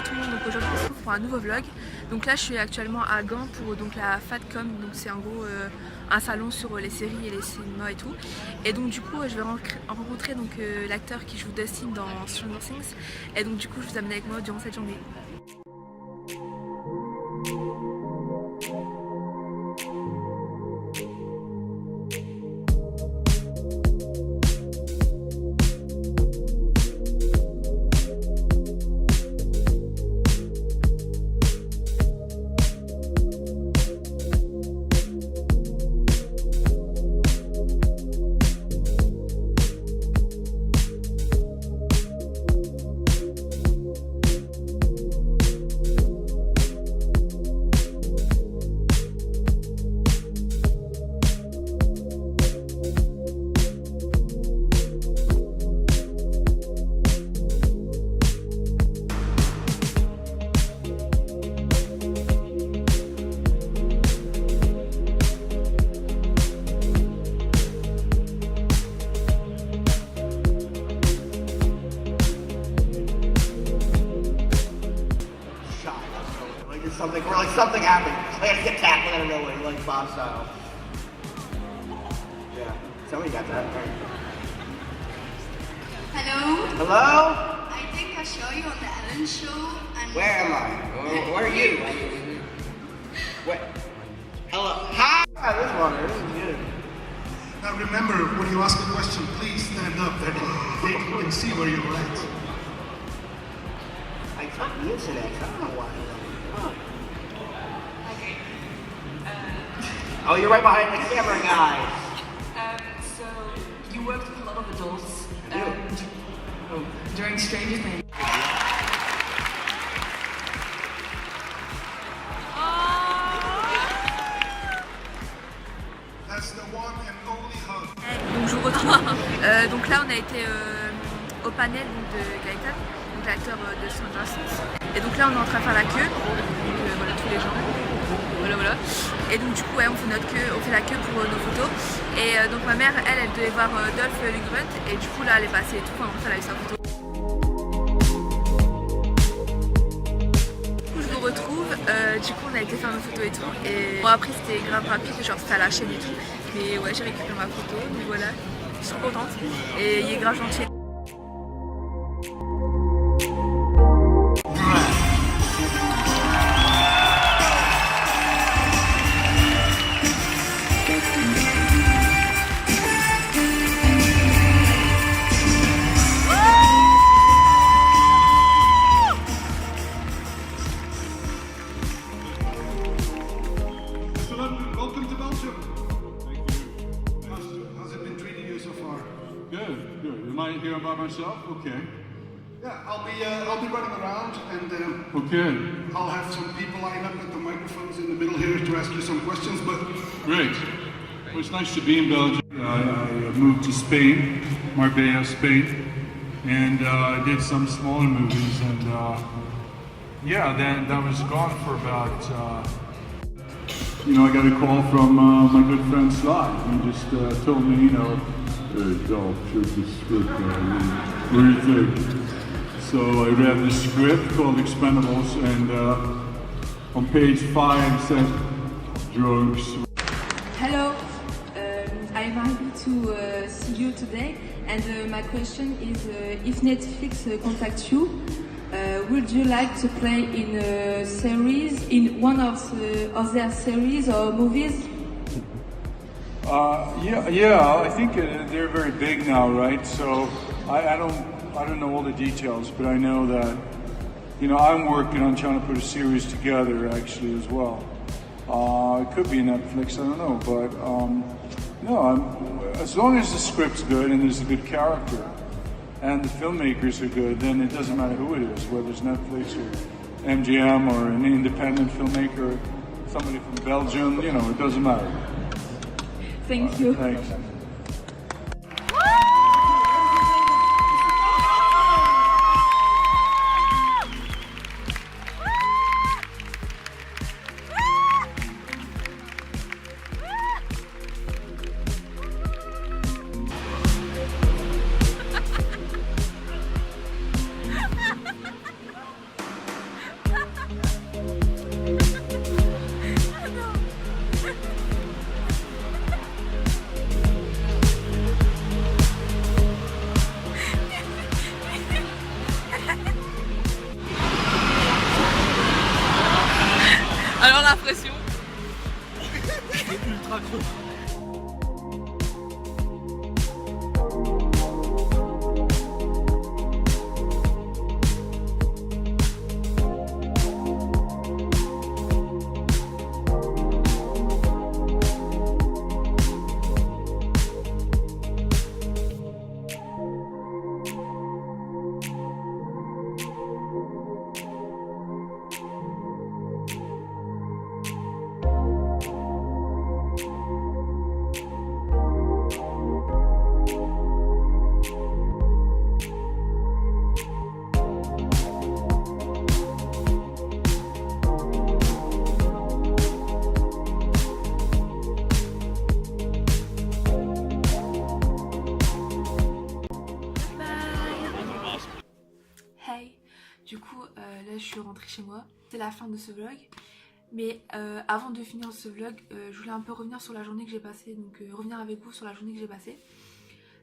tout le monde, donc aujourd'hui on se retrouve pour un nouveau vlog. Donc là je suis actuellement à Gand pour donc, la FADCOM, donc c'est en gros un salon sur les séries et les cinémas et tout. Et donc du coup je vais rencontrer donc, l'acteur qui joue Dustin dans Stranger Things. Et donc du coup je vous amène avec moi durant cette journée. Something happened. I gotta get tackled out of nowhere, like Bob style. Yeah, somebody got that right. Hello? Hello? I think I saw you on the Ellen Show. And Where am I? Where are you? Where? Hello? Hi! This one, this is good. Now remember, when you ask a question, please stand up. That they can see where you're at. I got the internet. I don't know why. Oh. Oh, you're right behind the camera, guys. So you worked with a lot of adults during Stranger Things. That's the one and only hug. Donc je vous retrouve. Donc là on a été au panel donc, de Gaëtan, donc l'acteur de Stranger Things. Et donc là on est en train de faire la queue. Donc voilà tous les gens. Voilà. Et donc du coup ouais, on fait notre queue, on fait la queue pour nos photos. Et donc ma mère elle devait voir Dolph Lundgren et du coup là elle est passée et tout, enfin elle a eu sa photo. Du coup je vous retrouve, du coup on a été faire nos photos et tout. Et bon après c'était grave rapide, genre c'était à la chaîne et tout. Mais ouais j'ai récupéré ma photo, donc voilà, je suis trop contente. Et il est grave gentil. Welcome to Belgium. Thank you. How's it been treating you so far? Good. Am I here by myself? Okay. Yeah, I'll be running around and Okay. I'll have some people lined up with the microphones in the middle here to ask you some questions. But Great. Well, it's nice to be in Belgium. I moved to Spain, Marbella, Spain, and I did some smaller movies. And then I was gone for about. I got a call from my good friend Sly. He just told me, Dolph, should the script. What do you think? So I read the script called Expendables, and on page 5 said drugs. Hello, I'm happy to see you today. And my question is, if Netflix contacts you, would you like to play in a series, in one of their series or movies? Yeah. I think they're very big now, right? So I don't know all the details, but I know that I'm working on trying to put a series together actually as well. It could be Netflix, I don't know, but as long as the script's good and there's a good character and the filmmakers are good, then it doesn't matter who it is, whether it's Netflix or MGM or an independent filmmaker, somebody from Belgium, it doesn't matter. Thank you. Thanks. ultra creux. Hey, du coup là je suis rentrée chez moi, c'est la fin de ce vlog. Mais avant de finir ce vlog, je voulais un peu revenir sur la journée que j'ai passée, donc revenir avec vous sur la journée que j'ai passée.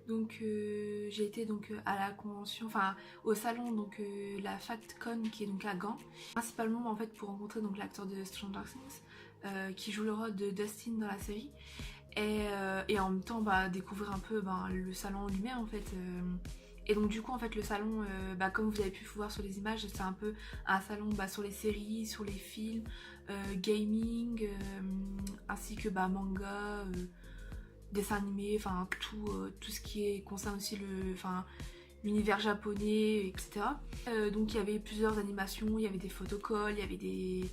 Donc j'ai été donc à la convention, enfin au salon, donc la FactCon qui est donc à Gand. Principalement en fait pour rencontrer donc l'acteur de Stranger Things qui joue le rôle de Dustin dans la série. Et en même temps découvrir un peu le salon lui-même en fait. Et donc du coup en fait le salon, comme vous avez pu voir sur les images, c'est un peu un salon sur les séries, sur les films, gaming, ainsi que manga, dessins animés, enfin tout ce qui est concerne aussi l'univers japonais, etc. Donc il y avait plusieurs animations, il y avait des photocalls, il y avait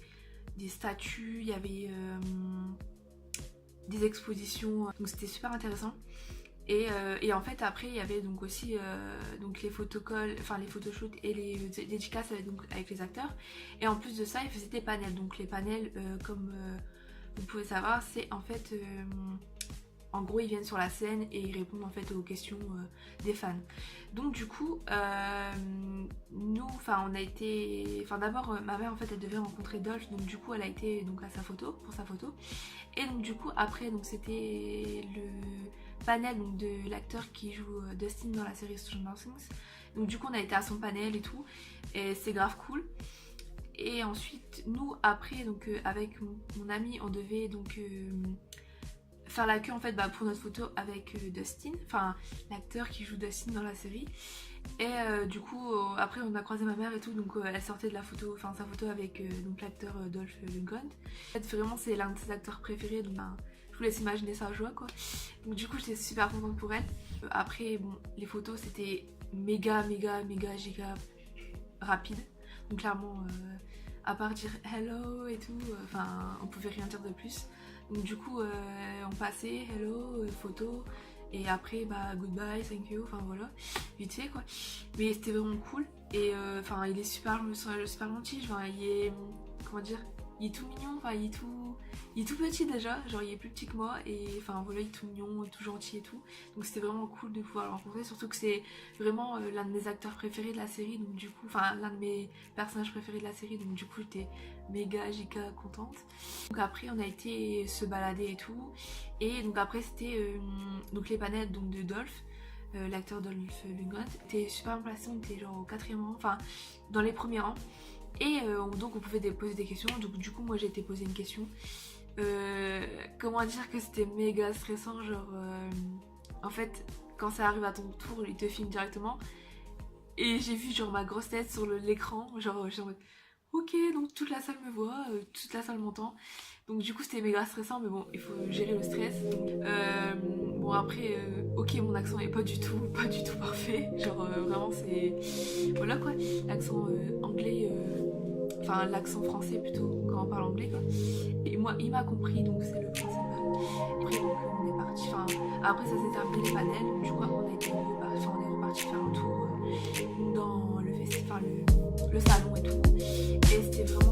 des statues, il y avait des expositions, donc c'était super intéressant. Et en fait après il y avait donc aussi donc les photocalls, enfin les photoshoots et les dédicaces avec les acteurs. Et en plus de ça ils faisaient des panels. Donc les panels comme vous pouvez savoir, c'est en fait en gros ils viennent sur la scène et ils répondent en fait aux questions des fans. Donc du coup nous on a été, d'abord ma mère en fait elle devait rencontrer Dolph, donc du coup elle a été donc à sa photo, pour sa photo. Et donc du coup après donc c'était le panel donc, de l'acteur qui joue Dustin dans la série Stranger Things. Donc du coup on a été à son panel et tout, et c'est grave cool. Et ensuite nous après donc avec mon ami on devait donc faire la queue en fait pour notre photo avec Dustin, enfin l'acteur qui joue Dustin dans la série. Et du coup après on a croisé ma mère et tout, donc elle sortait de la photo, enfin sa photo avec donc l'acteur Dolph Lundgren. En fait vraiment c'est l'un de ses acteurs préférés, donc je vous laisse imaginer sa joie quoi. Donc du coup j'étais super contente pour elle. Après bon les photos c'était méga giga rapide, donc clairement à part dire hello et tout, on pouvait rien dire de plus. Donc du coup on passait hello, photo, et après goodbye, thank you, enfin voilà, vite fait quoi. Mais c'était vraiment cool. Et il est super gentil, genre il est, comment dire, il est tout mignon, il est tout petit déjà, genre il est plus petit que moi, et voilà il est tout mignon, tout gentil et tout. Donc c'était vraiment cool de pouvoir le rencontrer, surtout que c'est vraiment l'un de mes acteurs préférés de la série, donc du coup, l'un de mes personnages préférés de la série, donc du coup j'étais méga giga contente. Donc après on a été se balader et tout, et donc après c'était donc les panels donc de Dolph, l'acteur Dolph Lundgren, était super bien placé, on était genre au 4e rang, dans les premiers rangs. Et donc on pouvait poser des questions, donc du coup moi j'ai été poser une question. Comment dire que c'était méga stressant, genre en fait quand ça arrive à ton tour il te filme directement. Et j'ai vu genre ma grosse tête sur l'écran, genre j'étais en mode ok, donc toute la salle me voit, toute la salle m'entend. Donc du coup c'était méga stressant, mais bon il faut gérer le stress. Bon après ok mon accent est pas du tout parfait, genre vraiment c'est voilà quoi, l'accent anglais, l'accent français plutôt quand on parle anglais quoi. Et moi il m'a compris, donc c'est le principal. Après donc on est parti, après ça s'est terminé les panels, donc du coup on est reparti faire un tour dans le salon et tout. Et c'était vraiment